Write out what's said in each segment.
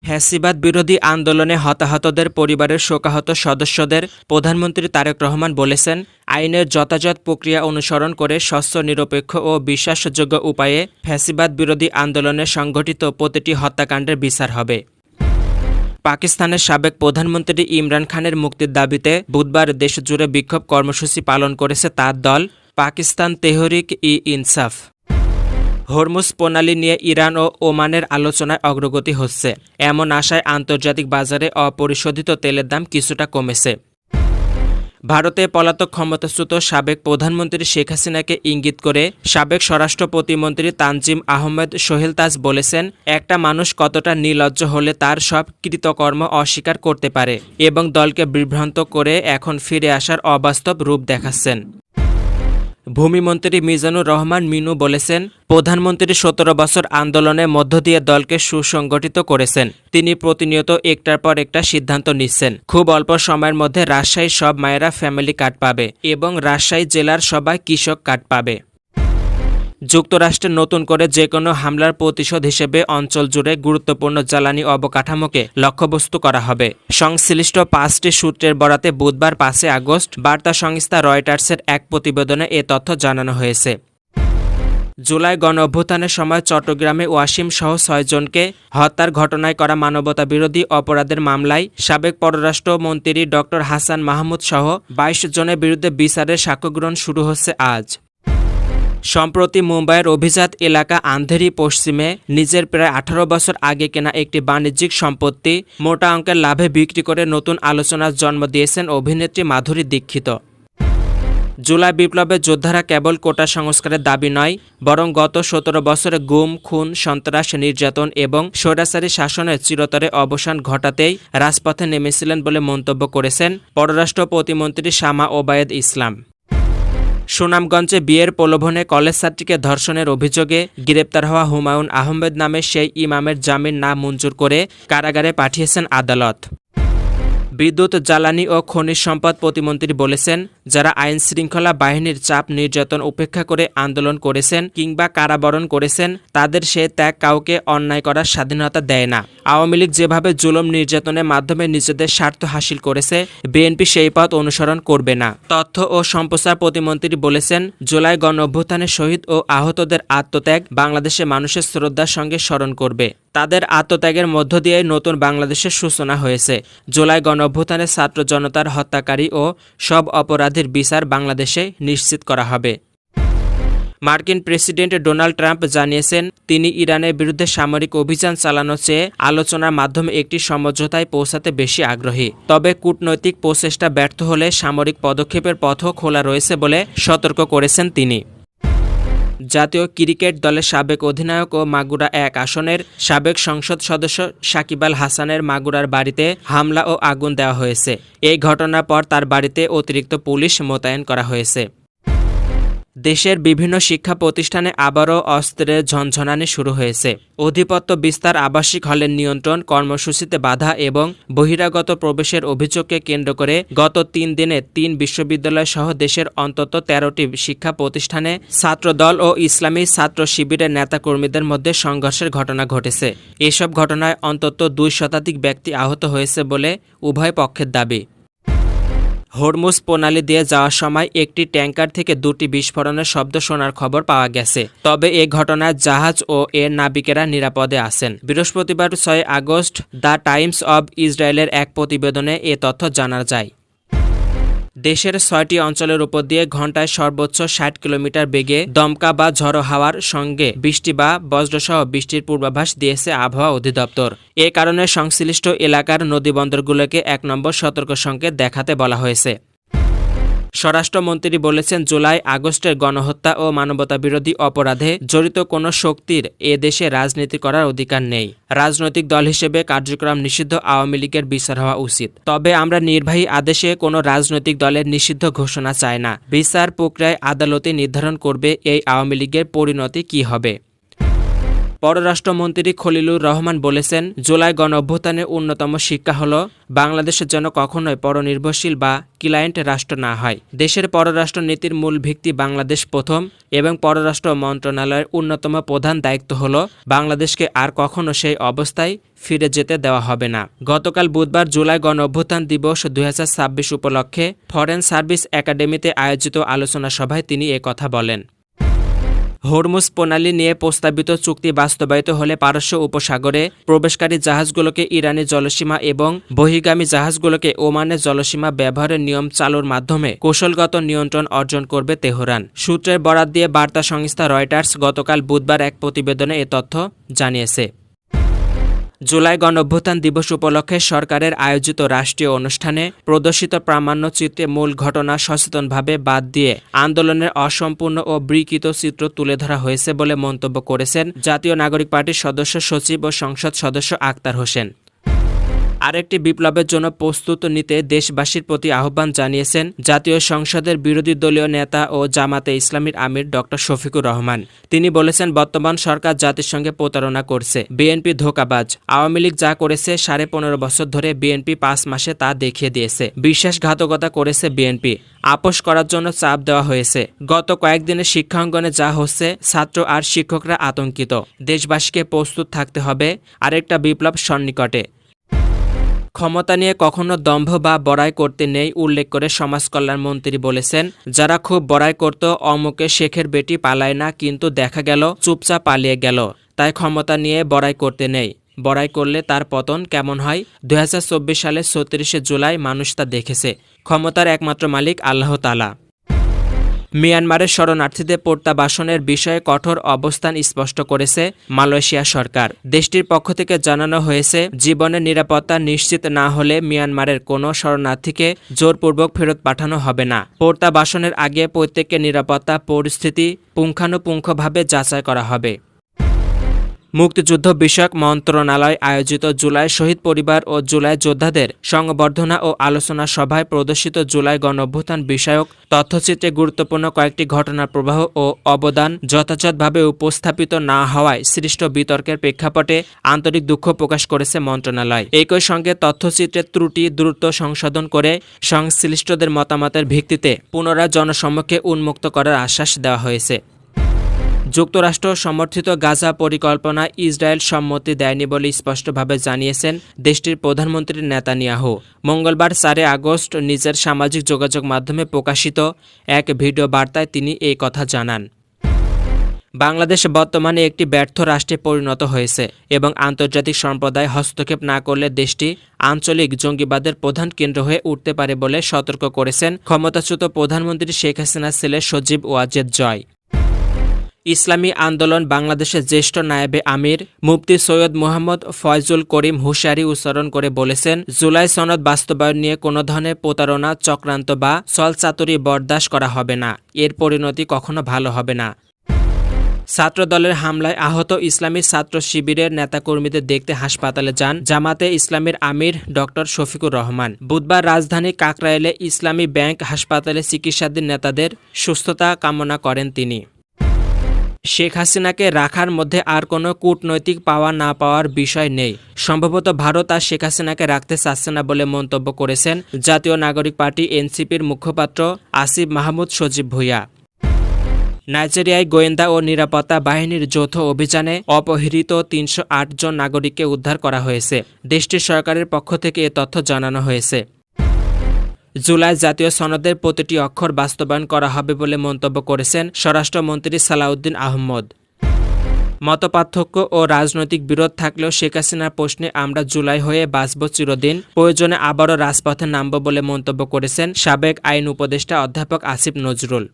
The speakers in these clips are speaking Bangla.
ফ্যাসিবাদ বিরোধী আন্দোলনে হতাহতদের পরিবারের শোকাহত সদস্যদের প্রধানমন্ত্রী তারেক রহমান বলেছেন, আইনের যথাযথ প্রক্রিয়া অনুসরণ করে স্বচ্ছ, নিরপেক্ষ ও বিশ্বাসযোগ্য উপায়ে ফ্যাসিবাদ বিরোধী আন্দোলনে সংঘটিত প্রতিটি হত্যাকাণ্ডের বিচার হবে। পাকিস্তানের সাবেক প্রধানমন্ত্রী ইমরান খানের মুক্তির দাবিতে বুধবার দেশজুড়ে বিক্ষোভ কর্মসূচি পালন করেছে তার দল পাকিস্তান তেহরিক-ই-ইনসাফ। হরমুজ প্রণালী নিয়ে ইরান ও ওমানের আলোচনায় অগ্রগতি হচ্ছে, এমন আশায় আন্তর্জাতিক বাজারে অপরিশোধিত তেলের দাম কিছুটা কমেছে। ভারতে পলাতক ক্ষমতাচ্যুত সাবেক প্রধানমন্ত্রী শেখ হাসিনাকে ইঙ্গিত করে সাবেক স্বরাষ্ট্র প্রতিমন্ত্রী তানজিম আহমেদ সোহেল তাজ বলেছেন, একটা মানুষ কতটা নির্লজ্জ হলে তার সব কৃতকর্ম অস্বীকার করতে পারে এবং দলকে বিভ্রান্ত করে এখন ফিরে আসার অবাস্তব রূপ দেখাচ্ছেন। ভূমিমন্ত্রী মিজানুর রহমান মিনু বলেছেন, প্রধানমন্ত্রী ১৭ বছর আন্দোলনের মধ্য দিয়ে দলকে সুসংগঠিত করেছেন। তিনি প্রতিনিয়ত একটার পর একটা সিদ্ধান্ত নিচ্ছেন। খুব অল্প সময়ের মধ্যে রাজশাহীর সব মায়েরা ফ্যামিলি কার্ড পাবে এবং রাজশাহী জেলার সবাই কৃষক কার্ড পাবে। যুক্তরাষ্ট্রে নতুন করে যে কোনো হামলার প্রতিশোধ হিসেবে অঞ্চল জুড়ে গুরুত্বপূর্ণ জ্বালানি অবকাঠামোকে লক্ষ্যবস্তু করা হবে। সংশ্লিষ্ট ৫টি সূত্রের বরাতে বুধবার ৫ আগস্ট বার্তা সংস্থা রয়টার্সের এক প্রতিবেদনে এ তথ্য জানানো হয়েছে। জুলাই গণঅভ্যুত্থানের সময় চট্টগ্রামে ওয়াসিম সহ ৬ জনকে হত্যার ঘটনায় করা মানবতাবিরোধী অপরাধের মামলায় সাবেক পররাষ্ট্রমন্ত্রী ড হাসান মাহমুদ সহ ২২ জনের বিরুদ্ধে বিচারের সাক্ষ্যগ্রহণ শুরু হচ্ছে আজ। সম্প্রতি মুম্বাইয়ের অভিজাত এলাকা আন্ধেরি পশ্চিমে নিজের প্রায় ১৮ বছর আগে কেনা একটি বাণিজ্যিক সম্পত্তি মোটা অঙ্কের লাভে বিক্রি করে নতুন আলোচনার জন্ম দিয়েছেন অভিনেত্রী মাধুরী দীক্ষিত। জুলাই বিপ্লবের যোদ্ধারা কেবল কোটা সংস্কারের দাবি নয়, বরং গত ১৭ বছরে গুম, খুন, সন্ত্রাস, নির্যাতন এবং স্বৈরাচারী শাসনের চিরতরে অবসান ঘটাতেই রাজপথে নেমেছিলেন বলে মন্তব্য করেছেন পররাষ্ট্র প্রতিমন্ত্রী শামা ওবায়েদ ইসলাম। সুনামগঞ্জে বিয়ের প্রলোভনে কলেজ ছাত্রীকে ধর্ষণের অভিযোগে গ্রেপ্তার হওয়া হুমায়ুন আহমেদ নামে সেই ইমামের জামিন না মঞ্জুর করে কারাগারে পাঠিয়েছেন আদালত। বিদ্যুৎ, জ্বালানি ও খনিজ সম্পদ প্রতিমন্ত্রী বলেছেন, যারা আইন শৃঙ্খলা বাহিনীর চাপ নির্যাতন উপেক্ষা করে আন্দোলন করেছেন কিংবা কারাবরণ করেছেন, তাদের সে ত্যাগ কাউকে অন্যায় করার স্বাধীনতা দেয় না। আওয়ামী লীগ যেভাবে জুলুম নির্যাতনের মাধ্যমে নিজেদের স্বার্থ হাসিল করেছে, বিএনপি সেই পথ অনুসরণ করবে না। তথ্য ও সম্প্রচার প্রতিমন্ত্রী বলেছেন, জুলাই গণঅভ্যুত্থানে শহীদ ও আহতদের আত্মত্যাগ বাংলাদেশের মানুষের শ্রদ্ধার সঙ্গে স্মরণ করবে। তাদের আত্মত্যাগের মধ্য দিয়ে নতুন বাংলাদেশের সূচনা হয়েছে। জুলাই গণঅভ্যুত্থানে ছাত্র জনতার হত্যাকারী ও সব অপরাধীর বিচার বাংলাদেশে নিশ্চিত করা হবে। মার্কিন প্রেসিডেন্ট ডোনাল্ড ট্রাম্প জানিয়েছেন, তিনি ইরানের বিরুদ্ধে সামরিক অভিযান চালানোর চেয়ে আলোচনার মাধ্যমে একটি সমঝোতায় পৌঁছাতে বেশি আগ্রহী। তবে কূটনৈতিক প্রচেষ্টা ব্যর্থ হলে সামরিক পদক্ষেপের পথও খোলা রয়েছে বলে সতর্ক করেছেন তিনি। জাতীয় ক্রিকেট দলের সাবেক অধিনায়ক ও মাগুরা ১ আসনের সাবেক সংসদ সদস্য সাকিব আল হাসানের মাগুরার বাড়িতে হামলা ও আগুন দেওয়া হয়েছে। এই ঘটনার পর তার বাড়িতে অতিরিক্ত পুলিশ মোতায়েন করা হয়েছে। দেশের বিভিন্ন শিক্ষা প্রতিষ্ঠানে আবারও অস্ত্রের ঝনঝনানি শুরু হয়েছে। অধিপত্য বিস্তার, আবাসিক হলের নিয়ন্ত্রণ, কর্মসূচিতে বাধা এবং বহিরাগত প্রবেশের অভিযোগকে কেন্দ্র করে গত ৩ দিনে ৩ বিশ্ববিদ্যালয় সহ দেশের অন্তত ১৩টি শিক্ষা প্রতিষ্ঠানে ছাত্রদল ও ইসলামী ছাত্র শিবিরের নেতাকর্মীদের মধ্যে সংঘর্ষের ঘটনা ঘটেছে। এসব ঘটনায় অন্তত ২ শতাধিক ব্যক্তি আহত হয়েছে বলে উভয় পক্ষের দাবি। হরমুজ প্রণালী দিয়ে যাওয়ার সময় একটি ট্যাঙ্কার থেকে ২টি বিস্ফোরণের শব্দ শোনার খবর পাওয়া গেছে। তবে এ ঘটনায় জাহাজ ও এর নাবিকেরা নিরাপদে আছেন। বৃহস্পতিবার ৬ আগস্ট দ্য টাইমস অব ইসরায়েলের এক প্রতিবেদনে এ তথ্য জানা যায়। দেশের ৬টি অঞ্চলের উপর দিয়ে ঘন্টায় সর্বোচ্চ ৬০ কিলোমিটার বেগে দমকা বা ঝড়ো হাওয়ার সঙ্গে বৃষ্টি বা বজ্রসহ বৃষ্টির পূর্বাভাস দিয়েছে আবহাওয়া অধিদপ্তর। এ কারণে সংশ্লিষ্ট এলাকার নদীবন্দরগুলোকে ১ নম্বর সতর্ক সংকেত দেখাতে বলা হয়েছে। স্বরাষ্ট্রমন্ত্রী বলেছেন, জুলাই আগস্টের গণহত্যা ও মানবতাবিরোধী অপরাধে জড়িত কোনো শক্তির এ দেশে রাজনীতি করার অধিকার নেই। রাজনৈতিক দল হিসেবে কার্যক্রম নিষিদ্ধ আওয়ামী লীগের বিচার হওয়া উচিত। তবে আমরা নির্বাহী আদেশে কোনো রাজনৈতিক দলের নিষিদ্ধ ঘোষণা চাই না। বিচার প্রক্রিয়ায় আদালতে নির্ধারণ করবে এই আওয়ামী লীগের পরিণতি কী হবে। পররাষ্ট্রমন্ত্রী খলিলুর রহমান বলেছেন, জুলাই গণঅভ্যুত্থানের অন্যতম শিক্ষা হল বাংলাদেশের জন্য কখনোই পরনির্ভরশীল বা ক্লায়েন্ট রাষ্ট্র না হয়। দেশের পররাষ্ট্র নীতির মূল ভিত্তি বাংলাদেশ প্রথম এবং পররাষ্ট্র মন্ত্রণালয়ের অন্যতম প্রধান দায়িত্ব হল বাংলাদেশকে আর কখনো সেই অবস্থায় ফিরে যেতে দেওয়া হবে না। গতকাল বুধবার জুলাই গণঅভ্যুত্থান দিবস ২০২৬ উপলক্ষে ফরেন সার্ভিস একাডেমিতে আয়োজিত আলোচনা সভায় তিনি কথা বলেন। হরমুজ প্রণালী নিয়ে প্রস্তাবিত চুক্তি বাস্তবায়িত হলে পারস্য উপসাগরে প্রবেশকারী জাহাজগুলোকে ইরানি জলসীমা এবং বহির্গামী জাহাজগুলোকে ওমানের জলসীমা ব্যবহারের নিয়ম চালুর মাধ্যমে কৌশলগত নিয়ন্ত্রণ অর্জন করবে তেহরান। সূত্রের বরাত দিয়ে বার্তা সংস্থা রয়টার্স গতকাল বুধবার এক প্রতিবেদনে এ তথ্য জানিয়েছে। জুলাই গণঅভ্যুত্থান দিবস উপলক্ষে সরকারের আয়োজিত রাষ্ট্রীয় অনুষ্ঠানে প্রদর্শিত প্রামাণ্যচিত্রে মূল ঘটনা সচেতনভাবে বাদ দিয়ে আন্দোলনের অসম্পূর্ণ ও বিকৃত চিত্র তুলে ধরা হয়েছে বলে মন্তব্য করেছেন জাতীয় নাগরিক পার্টির সদস্য সচিব ও সংসদ সদস্য আক্তার হোসেন। আরেকটি বিপ্লবের জন্য প্রস্তুত নিতে দেশবাসীর প্রতি আহ্বান জানিয়েছেন জাতীয় সংসদের বিরোধী দলীয় নেতা ও জামাতে ইসলামীর আমির ড শফিকুর রহমান। তিনি বলেছেন, বর্তমান সরকার জাতির সঙ্গে প্রতারণা করছে, বিএনপি ধোঁকাবাজ। আওয়ামী লীগ যা করেছে 15.5 বছর ধরে বিএনপি 5 মাসে তা দেখিয়ে দিয়েছে। বিশ্বাসঘাতকতা করেছে বিএনপি, আপোষ করার জন্য চাপ দেওয়া হয়েছে। গত কয়েকদিনে শিক্ষাঙ্গনে যা হচ্ছে, ছাত্র আর শিক্ষকরা আতঙ্কিত। দেশবাসীকে প্রস্তুত থাকতে হবে আরেকটা বিপ্লব সন্নিকটে। ক্ষমতা নিয়ে কখনো দম্ভ বা বড়াই করতে নেই উল্লেখ করে সমাজ কল্যাণ মন্ত্রী বলেছেন, যারা খুব বড়াই করত অমুকে শেখের বেটি পালায় না, কিন্তু দেখা গেল চুপচাপ পালিয়ে গেল, তাই ক্ষমতা নিয়ে বড়াই করতে নেই। বড়াই করলে তার পতন কেমন হয় 2024 সালের 36 জুলাই মানুষ তা দেখেছে। ক্ষমতার একমাত্র মালিক আল্লাহ তাআলা। মিয়ানমারের শরণার্থীদের প্রত্যাবাসনের বিষয়ে কঠোর অবস্থান স্পষ্ট করেছে মালয়েশিয়া সরকার। দেশটির পক্ষ থেকে জানানো হয়েছে, জীবনের নিরাপত্তা নিশ্চিত না হলে মিয়ানমারের কোনো শরণার্থীকে জোরপূর্বক ফেরত পাঠানো হবে না। প্রত্যাবাসনের আগে প্রত্যেকের নিরাপত্তা পরিস্থিতি পুঙ্খানুপুঙ্খভাবে যাচাই করা হবে। মুক্তিযুদ্ধ বিষয়ক মন্ত্রণালয় আয়োজিত জুলাই শহীদ পরিবার ও জুলাই যোদ্ধাদের সংবর্ধনা ও আলোচনা সভায় প্রদর্শিত জুলাই গণঅভ্যুত্থান বিষয়ক তথ্যচিত্রে গুরুত্বপূর্ণ কয়েকটি ঘটনার প্রবাহ ও অবদান যথাযথভাবে উপস্থাপিত না হওয়ায় সৃষ্ট বিতর্কের প্রেক্ষাপটে আন্তরিক দুঃখ প্রকাশ করেছে মন্ত্রণালয়। একই সঙ্গে তথ্যচিত্রের ত্রুটি দ্রুত সংশোধন করে সংশ্লিষ্টদের মতামতের ভিত্তিতে পুনরায় জনসমক্ষে উন্মুক্ত করার আশ্বাস দেওয়া হয়েছে। যুক্তরাষ্ট্র সমর্থিত গাজা পরিকল্পনা ইসরায়েল সম্মতি দেয়নি বলে স্পষ্টভাবে জানিয়েছেন দেশটির প্রধানমন্ত্রী নেতানিয়াহু। মঙ্গলবার 4 আগস্ট নিজের সামাজিক যোগাযোগ মাধ্যমে প্রকাশিত এক ভিডিও বার্তায় তিনি এই কথা জানান। বাংলাদেশ বর্তমানে একটি ব্যর্থ রাষ্ট্রে পরিণত হয়েছে এবং আন্তর্জাতিক সম্প্রদায় হস্তক্ষেপ না করলে দেশটি আঞ্চলিক জঙ্গিবাদের প্রধান কেন্দ্র হয়ে উঠতে পারে বলে সতর্ক করেছেন ক্ষমতাচ্যুত প্রধানমন্ত্রী শেখ হাসিনার ছেলে সজীব ওয়াজেদ জয়। ইসলামী আন্দোলন বাংলাদেশের জ্যেষ্ঠ নায়েবে আমির মুফতি সৈয়দ মোহাম্মদ ফয়জুল করিম হুশিয়ারি উচ্চারণ করে বলেছেন, জুলাই সনদ বাস্তবায়ন নিয়ে কোনো ধরনের প্রতারণা, চক্রান্ত বা ছলচাতুরি বরদাস্ত করা হবে না। এর পরিণতি কখনো ভালো হবে না। ছাত্রদলের হামলায় আহত ইসলামী ছাত্র শিবিরের নেতাকর্মীদের দেখতে হাসপাতালে যান জামাতে ইসলামীর আমির ড শফিকুর রহমান। বুধবার রাজধানী কাকরাইলে ইসলামী ব্যাংক হাসপাতালে চিকিৎসাধীন নেতাদের সুস্থতা কামনা করেন তিনি। শেখ হাসিনাকে রাখার মধ্যে আর কোনো কূটনৈতিক পাওয়া না পাওয়ার বিষয় নেই। সম্ভবত ভারত আর শেখ হাসিনাকে রাখতে চাচ্ছে না বলে মন্তব্য করেছেন জাতীয় নাগরিক পার্টি এনসিপির মুখপাত্র আসিফ মাহমুদ সজীব ভুঁইয়া। নাইজেরিয়ায় গোয়েন্দা ও নিরাপত্তা বাহিনীর যৌথ অভিযানে অপহৃত 308 জন নাগরিককে উদ্ধার করা হয়েছে। দেশটির সরকারের পক্ষ থেকে এ তথ্য জানানো হয়েছে। জুলাই জাতীয় সনদের প্রতিটি অক্ষর বাস্তবায়ন করা হবে বলে মন্তব্য করেছেন স্বরাষ্ট্রমন্ত্রী সালাউদ্দিন আহমদ। মতপার্থক্য ও রাজনৈতিক বিরোধ থাকলেও শেখ হাসিনার প্রশ্নে আমরা জুলাই হয়ে বাঁচব চিরদিন, প্রয়োজনে আবারও রাজপথে নামব বলে মন্তব্য করেছেন সাবেক আইন উপদেষ্টা অধ্যাপক আসিফ নজরুল।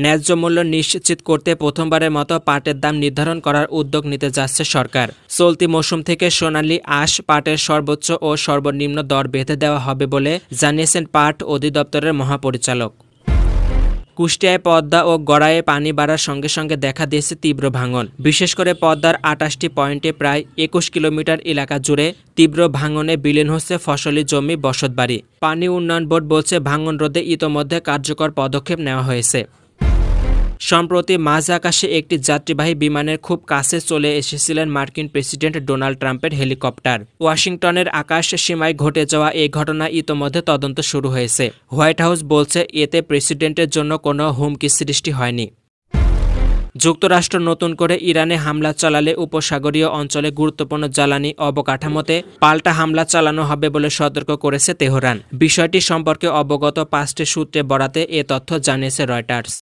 ন্যায্য মূল্য নিশ্চিত করতে প্রথমবারের মতো পাটের দাম নির্ধারণ করার উদ্যোগ নিতে যাচ্ছে সরকার। চলতি মৌসুম থেকে সোনালী আঁশ পাটের সর্বোচ্চ ও সর্বনিম্ন দর বেঁধে দেওয়া হবে বলে জানিয়েছেন পাট অধিদপ্তরের মহাপরিচালক। কুষ্টিয়ায় পদ্মা ও গড়াইয়ে পানি বাড়ার সঙ্গে সঙ্গে দেখা দিয়েছে তীব্র ভাঙন। বিশেষ করে পদ্মার 28টি পয়েন্টে প্রায় 21 কিলোমিটার এলাকা জুড়ে তীব্র ভাঙনে বিলীন হচ্ছে ফসলি জমি, বসতবাড়ি। পানি উন্নয়ন বোর্ড বলছে, ভাঙন রোধে ইতোমধ্যে কার্যকর পদক্ষেপ নেওয়া হয়েছে। সম্প্রতি মাঝ আকাশে একটি যাত্রীবাহী বিমানের খুব কাছে চলে এসেছিলেন মার্কিন প্রেসিডেন্ট ডোনাল্ড ট্রাম্পের হেলিকপ্টার। ওয়াশিংটনের আকাশ সীমায় ঘটে যাওয়া এই ঘটনা ইতোমধ্যে তদন্ত শুরু হয়েছে। হোয়াইট হাউস বলছে এতে প্রেসিডেন্টের জন্য কোনো হুমকি সৃষ্টি হয়নি। যুক্তরাষ্ট্র নতুন করে ইরানে হামলা চালালে উপসাগরীয় অঞ্চলে গুরুত্বপূর্ণ জ্বালানি অবকাঠামোতে পাল্টা হামলা চালানো হবে বলে সতর্ক করেছে তেহরান। বিষয়টি সম্পর্কে অবগত 5টি সূত্রে বরাতে এ তথ্য জানিয়েছে রয়টার্স।